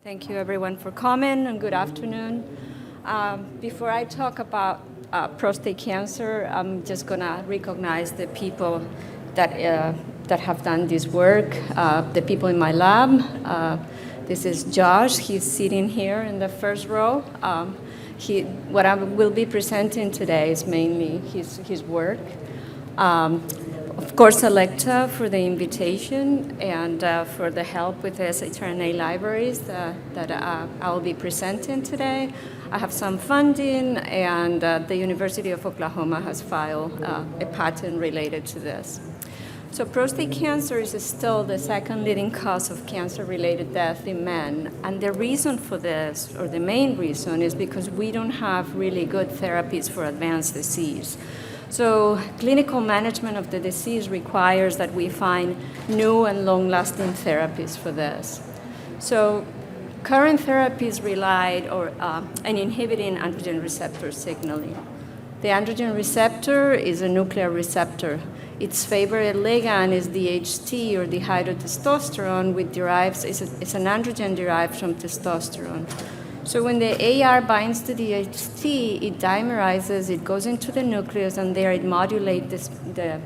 Thank you everyone for coming and good afternoon. Before I talk about prostate cancer, I'm just gonna recognize the people that have done this work, the people in my lab. This is Josh, he's sitting here in the first row. What I will be presenting today is mainly his work. Of course, Selecta for the invitation and for the help with the shRNA libraries that I'll be presenting today. I have some funding, and the University of Oklahoma has filed a patent related to this. So prostate cancer is still the second leading cause of cancer-related death in men. And the reason for this, or the main reason, is because we don't have really good therapies for advanced disease. So clinical management of the disease requires that we find new and long-lasting therapies for this. So current therapies relied on inhibiting androgen receptor signaling. The androgen receptor is a nuclear receptor. Its favorite ligand is DHT, or dihydrotestosterone, which it's an androgen derived from testosterone. So when the AR binds to DHT, it dimerizes, it goes into the nucleus, and there it modulates the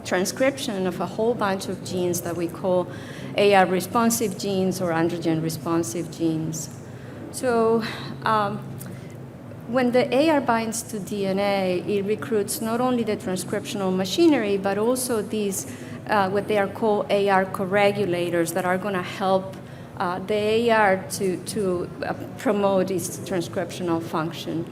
transcription of a whole bunch of genes that we call AR-responsive genes or androgen-responsive genes. So when the AR binds to DNA, it recruits not only the transcriptional machinery, but also these, what they are called AR co-regulators that are going to help the AR to promote its transcriptional function.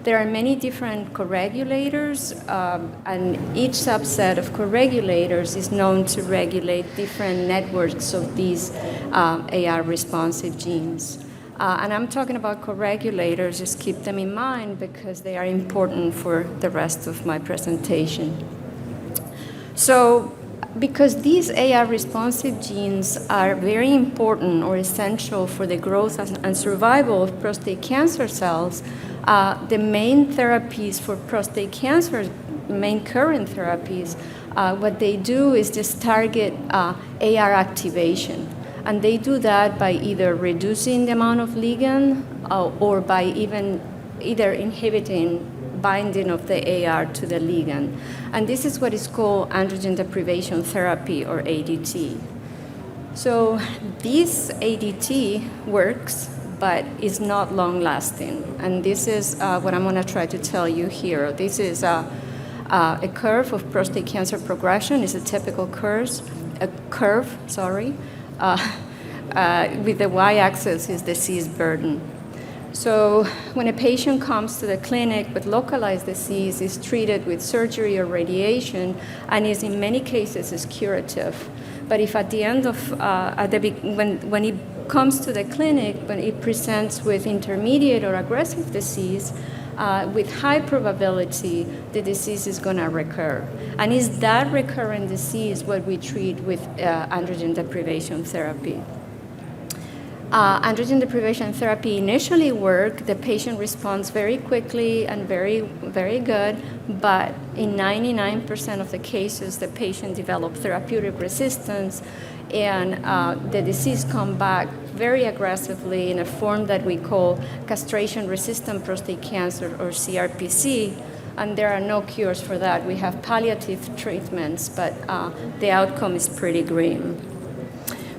There are many different co-regulators, and each subset of co-regulators is known to regulate different networks of these AR-responsive genes. And I'm talking about co-regulators, just keep them in mind because they are important for the rest of my presentation. So, because these AR-responsive genes are very important or essential for the growth and survival of prostate cancer cells, the main therapies for prostate cancer, main current therapies, what they do is just target AR activation. And they do that by either reducing the amount of ligand or by either inhibiting binding of the AR to the ligand. And this is what is called androgen deprivation therapy, or ADT. So this ADT works, but is not long-lasting. And this is what I'm going to try to tell you here. This is a curve of prostate cancer progression. It's a typical curve, with the y-axis is disease burden. So when a patient comes to the clinic with localized disease, is treated with surgery or radiation, and is in many cases is curative. But if at the end of, when it comes to the clinic, when it presents with intermediate or aggressive disease, with high probability, the disease is going to recur. And is that recurrent disease what we treat with androgen deprivation therapy? Androgen deprivation therapy initially worked. The patient responds very quickly and very, very good, but in 99% of the cases, the patient develops therapeutic resistance, and the disease comes back very aggressively in a form that we call castration-resistant prostate cancer, or CRPC, and there are no cures for that. We have palliative treatments, but the outcome is pretty grim.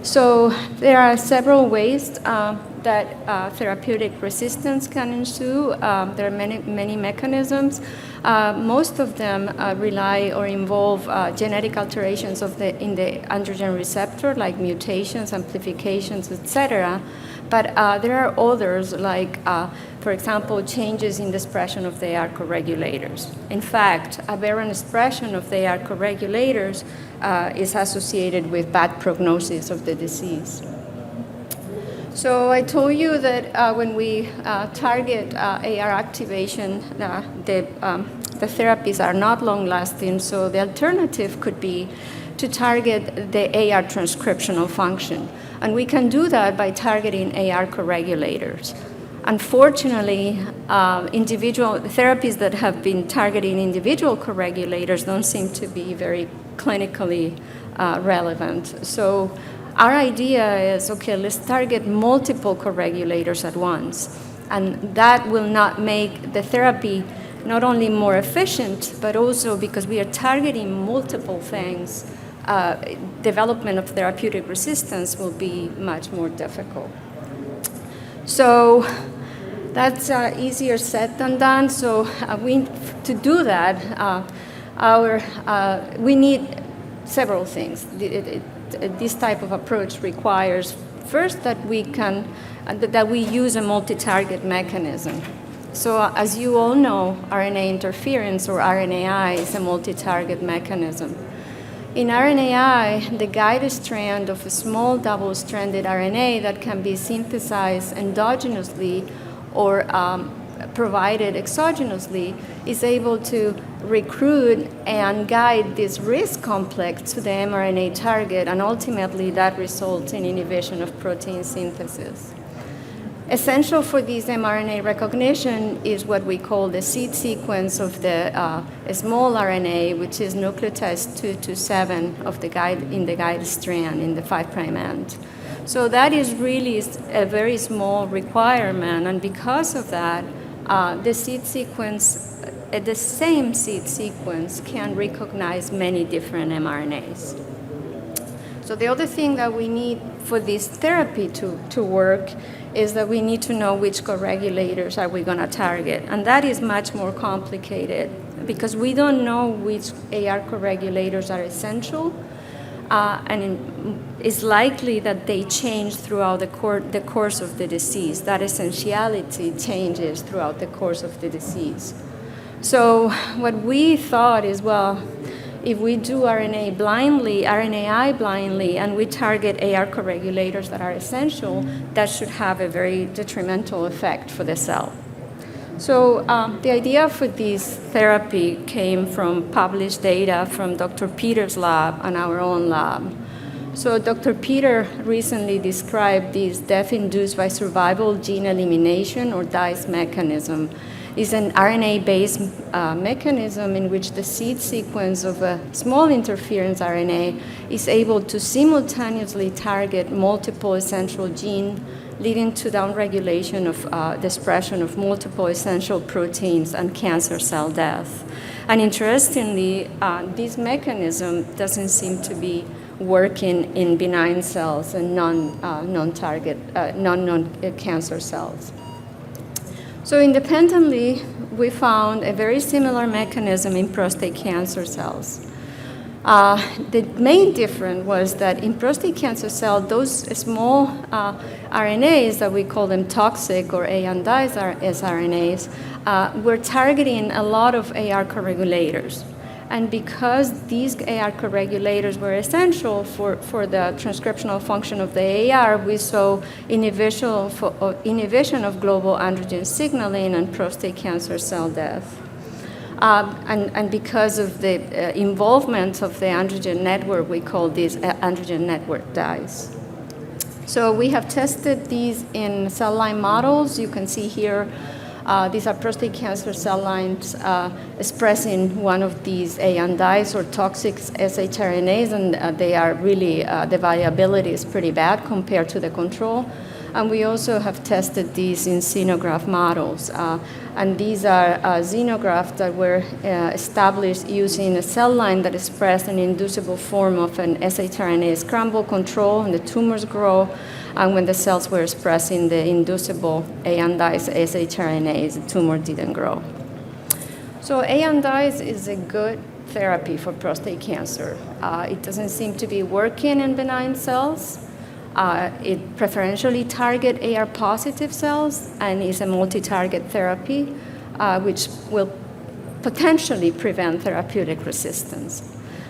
So there are several ways that therapeutic resistance can ensue. There are many mechanisms. Most of them rely or involve genetic alterations in the androgen receptor, like mutations, amplifications, etc. But there are others, like, for example, changes in the expression of the AR co-regulators. In fact, aberrant expression of the AR co-regulators is associated with bad prognosis of the disease. So I told you that when we target AR activation, the therapies are not long-lasting, so the alternative could be to target the AR transcriptional function. And we can do that by targeting AR co-regulators. Unfortunately, individual therapies that have been targeting individual co-regulators don't seem to be very clinically relevant. So our idea is, okay, let's target multiple co-regulators at once. And that will not make the therapy not only more efficient, but also because we are targeting multiple things, development of therapeutic resistance will be much more difficult. So that's easier said than done. So to do that, we need several things. This type of approach requires first that we use a multi-target mechanism. So as you all know, RNA interference, or RNAi, is a multi-target mechanism. In RNAi, the guide strand of a small double-stranded RNA that can be synthesized endogenously or provided exogenously is able to recruit and guide this RISC complex to the mRNA target, and ultimately that results in inhibition of protein synthesis. Essential for this mRNA recognition is what we call the seed sequence of the small RNA, which is nucleotide 2 to 7 of the guide, in the guide strand, in the 5' end. So that is really a very small requirement, and because of that, the seed sequence, the same seed sequence can recognize many different mRNAs. So the other thing that we need for this therapy to work is that we need to know which co-regulators are we going to target. And that is much more complicated because we don't know which AR co-regulators are essential, and it's likely that they change throughout the course of the disease. That essentiality changes throughout the course of the disease. So what we thought is, well, if we do RNAi blindly, and we target AR co-regulators that are essential, that should have a very detrimental effect for the cell. So the idea for this therapy came from published data from Dr. Peter's lab and our own lab. So Dr. Peter recently described this death induced by survival gene elimination, or DICE mechanism. Is an RNA-based mechanism in which the seed sequence of a small interference RNA is able to simultaneously target multiple essential genes, leading to downregulation of the expression of multiple essential proteins and cancer cell death. And interestingly, this mechanism doesn't seem to be working in benign cells and non-cancer cells. So independently, we found a very similar mechanism in prostate cancer cells. The main difference was that in prostate cancer cells, those small RNAs that we call them toxic or unbiased shRNAs, were targeting a lot of AR co-regulators. And because these AR co-regulators were essential for the transcriptional function of the AR, we saw inhibition of global androgen signaling and prostate cancer cell death. And because of the involvement of the androgen network, we call these androgen network dyes. So we have tested these in cell line models. You can see here, these are prostate cancer cell lines expressing one of these dyes or toxic shRNAs, and they are really, the variability is pretty bad compared to the control. And we also have tested these in xenograft models. And these are xenografts that were established using a cell line that expressed an inducible form of an shRNA scramble control, and the tumors grow. And when the cells were expressing the inducible ANDIs shRNAs, the tumor didn't grow. So ANDIs is a good therapy for prostate cancer. It doesn't seem to be working in benign cells. It preferentially targets AR-positive cells and is a multi-target therapy, which will potentially prevent therapeutic resistance.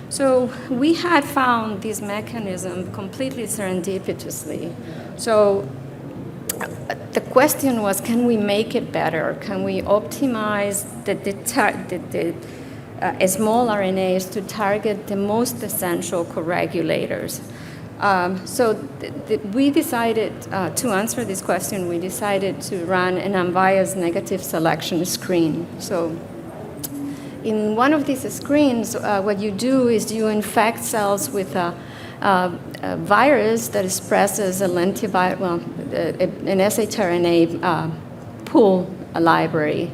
So we had found this mechanism completely serendipitously. So the question was, can we make it better? Can we optimize the small RNAs to target the most essential co-regulators? We decided, to answer this question, we decided to run an unbiased negative selection screen. So in one of these screens, what you do is you infect cells with virus that expresses an shRNA pool library.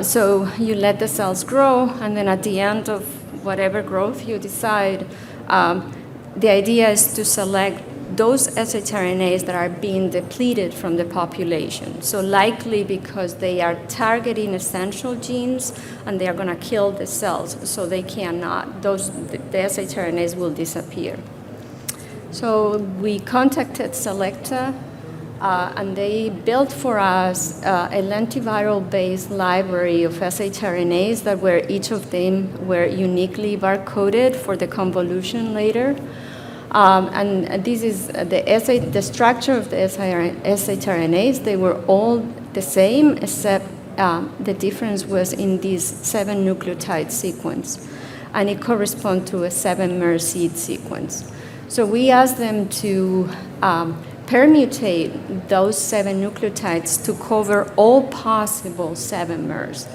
So you let the cells grow, and then at the end of whatever growth you decide, the idea is to select those shRNAs that are being depleted from the population. So likely because they are targeting essential genes and they are going to kill the cells, so they cannot, the shRNAs will disappear. So we contacted Selecta, and they built for us a lentiviral-based library of shRNAs that were, each of them were uniquely barcoded for the convolution later. And this is the structure of the shRNAs. They were all the same, except the difference was in this 7 nucleotide sequence. And it corresponds to a 7-mer seed sequence. So we asked them to permutate those 7 nucleotides to cover all possible 7-mers.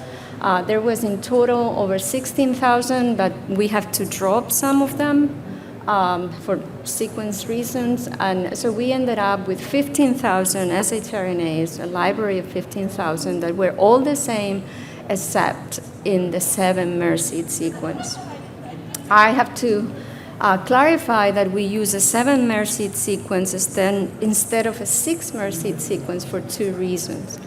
There was in total over 16,000, but we have to drop some of them for sequence reasons. And so we ended up with 15,000 shRNAs, a library of 15,000 that were all the same except in the 7-mer seed sequence. I have to clarify that we use a 7-mer seed sequence instead of a 6-mer seed sequence for 2 reasons.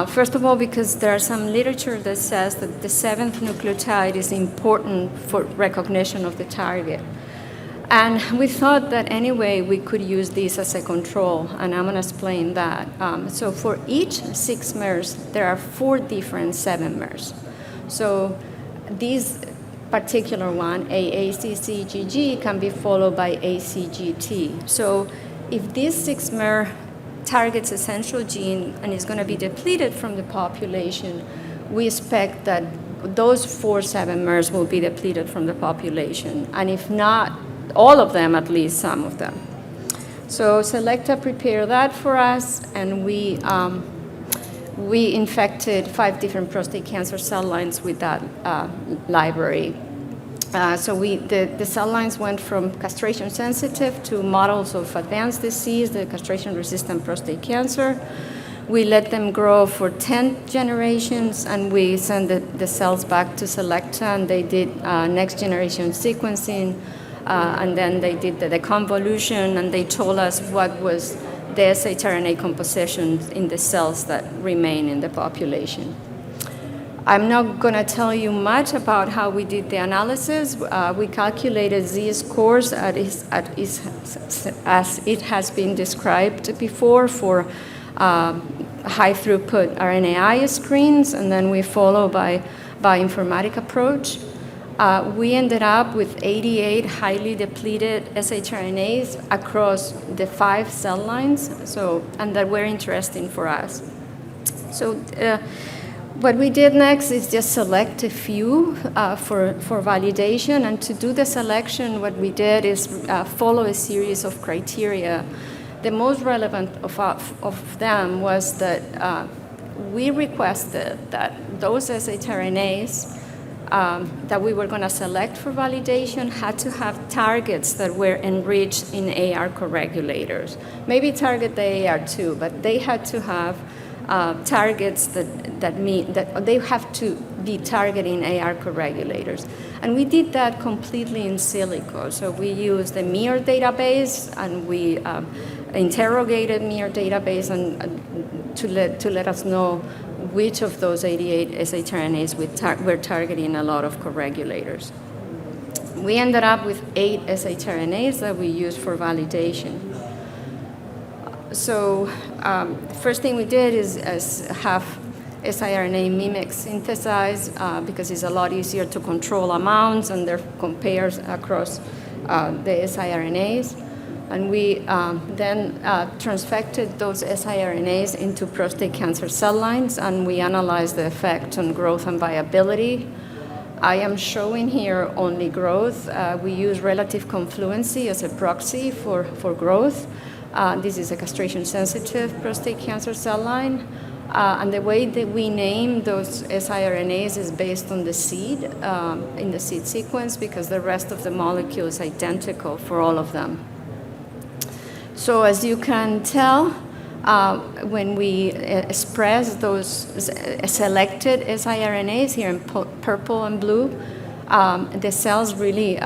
First of all, because there's some literature that says that the 7th nucleotide is important for recognition of the target. And we thought that anyway we could use this as a control, and I'm going to explain that. So for each 6-mers, there are 4 different 7-mers. So these particular one, AACCGG, can be followed by ACGT. So if this 6-mer targets essential gene and is going to be depleted from the population, we expect that those 4 7-mers will be depleted from the population. And if not all of them, at least some of them. So Selecta prepared that for us, and we infected 5 different prostate cancer cell lines with that library. So the cell lines went from castration sensitive to models of advanced disease, the castration-resistant prostate cancer. We let them grow for 10 generations, and we sent the cells back to Selecta, and they did next-generation sequencing, and then they did the convolution, and they told us what was the shRNA composition in the cells that remain in the population. I'm not going to tell you much about how we did the analysis. We calculated z-scores as it has been described before for high-throughput RNAi screens, and then we follow by informatic approach. We ended up with 88 highly depleted shRNAs across the 5 cell lines, and that were interesting for us. So what we did next is just select a few for validation, and to do the selection, what we did is follow a series of criteria. The most relevant of them was that we requested that those shRNAs that we were going to select for validation had to have targets that were enriched in AR co-regulators. Maybe target the AR2, but they had to have targets that mean that they have to be targeting AR co-regulators. And we did that completely in silico. So we used the MIR database, and we interrogated MIR database and to let us know which of those 88 shRNAs were targeting a lot of co-regulators. We ended up with 8 shRNAs that we used for validation. So the first thing we did is have siRNA mimics synthesized because it's a lot easier to control amounts, and they're compared across the siRNAs. And we then transfected those siRNAs into prostate cancer cell lines, and we analyzed the effect on growth and viability. I am showing here only growth. We use relative confluency as a proxy for growth. This is a castration-sensitive prostate cancer cell line. And the way that we name those shRNAs is based on the seed, in the seed sequence, because the rest of the molecule is identical for all of them. So as you can tell, when we express those selected shRNAs here in purple and blue, the cells really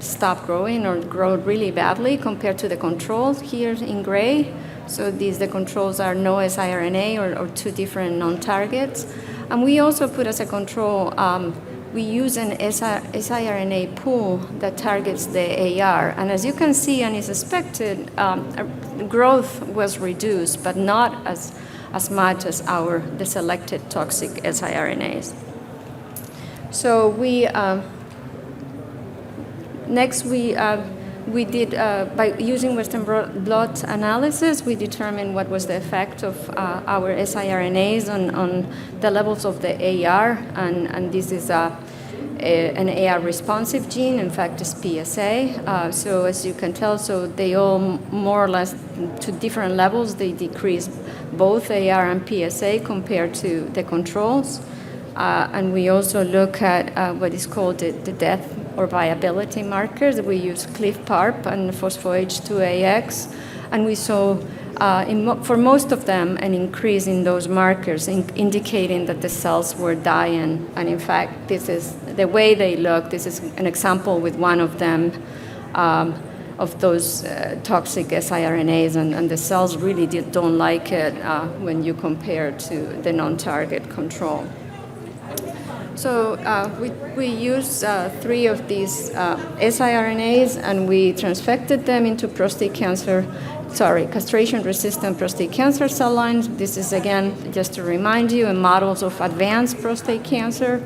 stop growing or grow really badly compared to the controls here in gray. So the controls are no shRNA or two different non-targets. And we also put as a control, we use an shRNA pool that targets the AR. And as you can see and is expected, growth was reduced, but not as much as the selected toxic shRNAs. So next we did, by using Western blot analysis, we determined what was the effect of our shRNAs on the levels of the AR, and this is an AR responsive gene. In fact, it's PSA. So as you can tell, so they all more or less to different levels, they decrease both AR and PSA compared to the controls. And we also look at what is called the death or viability markers. We use CLIF-PARP and phospho-H2AX, and we saw for most of them an increase in those markers, indicating that the cells were dying. And in fact, this is the way they look. This is an example with one of them of those toxic shRNAs, and the cells really don't like it when you compare to the non-target control. So we used 3 of these shRNAs, and we transfected them into castration-resistant prostate cancer cell lines. This is, again, just to remind you, in models of advanced prostate cancer.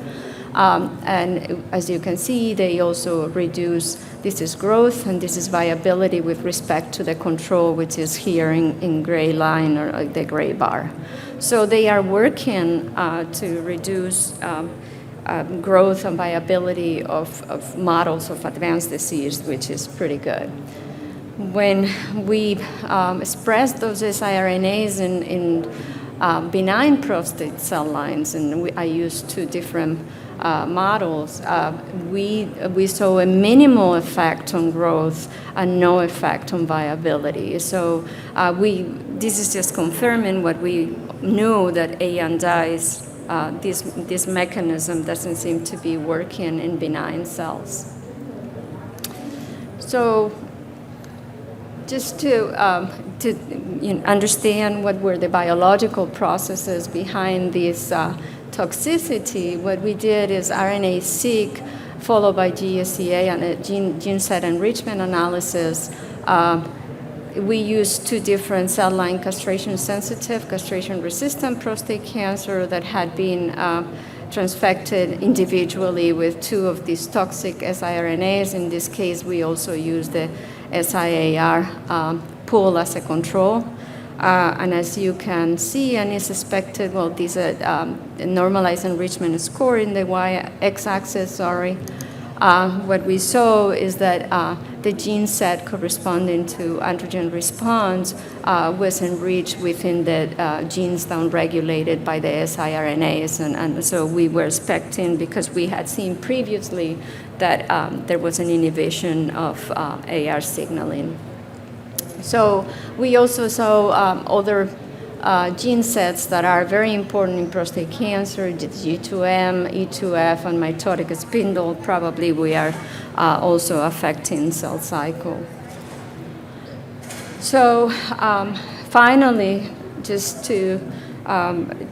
And as you can see, they also reduce, this is growth, and this is viability with respect to the control, which is here in gray line or the gray bar. So they are working to reduce growth and viability of models of advanced disease, which is pretty good. When we express those shRNAs in benign prostate cell lines, and I used 2 different models, we saw a minimal effect on growth and no effect on viability. So this is just confirming what we knew, that ANDIs, this mechanism doesn't seem to be working in benign cells. So just to understand what were the biological processes behind this toxicity, what we did is RNA-seq followed by GSEA and a gene set enrichment analysis. We used 2 different cell line castration-sensitive, castration-resistant prostate cancer that had been transfected individually with 2 of these toxic shRNAs. In this case, we also used the SIAR pool as a control. And as you can see, and is expected, well, these are normalized enrichment score in the x-axis, what we saw is that the gene set corresponding to androgen response was enriched within the genes downregulated by the siRNAs. And so we were expecting, because we had seen previously that there was an inhibition of AR signaling. So we also saw other gene sets that are very important in prostate cancer, G2M, E2F, and mitotic spindle. Probably we are also affecting cell cycle. So finally, just to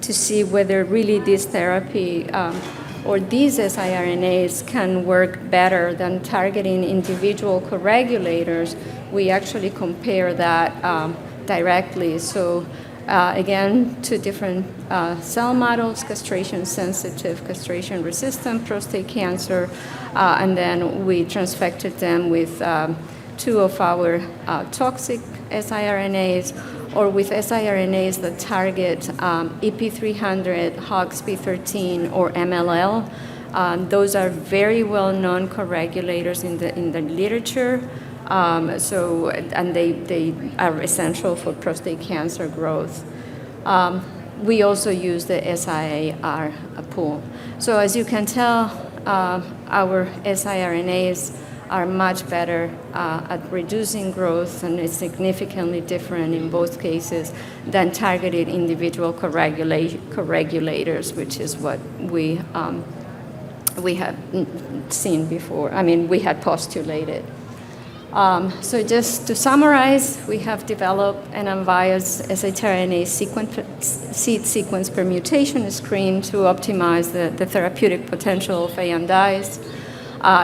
see whether really this therapy or these siRNAs can work better than targeting individual co-regulators, we actually compare that directly. So again, 2 different cell models, castration-sensitive, castration-resistant prostate cancer, and then we transfected them with 2 of our toxic siRNAs, or with siRNAs that target EP300, HOXP13, or MLL. Those are very well-known co-regulators in the literature. And they are essential for prostate cancer growth. we also use the siRNA pool. So as you can tell, our siRNAs are much better at reducing growth, and it's significantly different in both cases than targeted individual co-regulators, which is what we had seen before. I mean, we had postulated. So just to summarize, we have developed an unbiased shRNA seed sequence permutation screen to optimize the therapeutic potential of unbiased.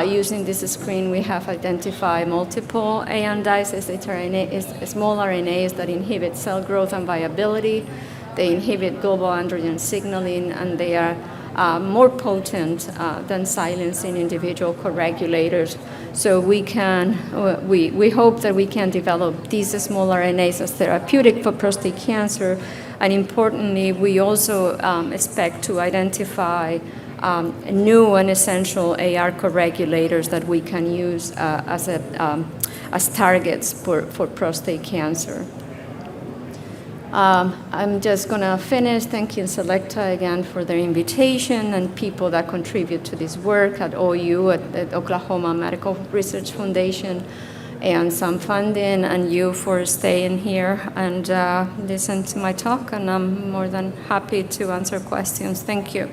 Using this screen, we have identified multiple unbiased shRNA, small RNAs that inhibit cell growth and viability. They inhibit global androgen signaling, and they are more potent than silencing individual co-regulators. So we hope that we can develop these small RNAs as therapeutic for prostate cancer. And importantly, we also expect to identify new and essential AR co-regulators that we can use as targets for prostate cancer. I'm just going to finish thanking Selecta again for their invitation, and people that contribute to this work at OU, at Oklahoma Medical Research Foundation, and some funding, and you for staying here and listen to my talk, and I'm more than happy to answer questions. Thank you.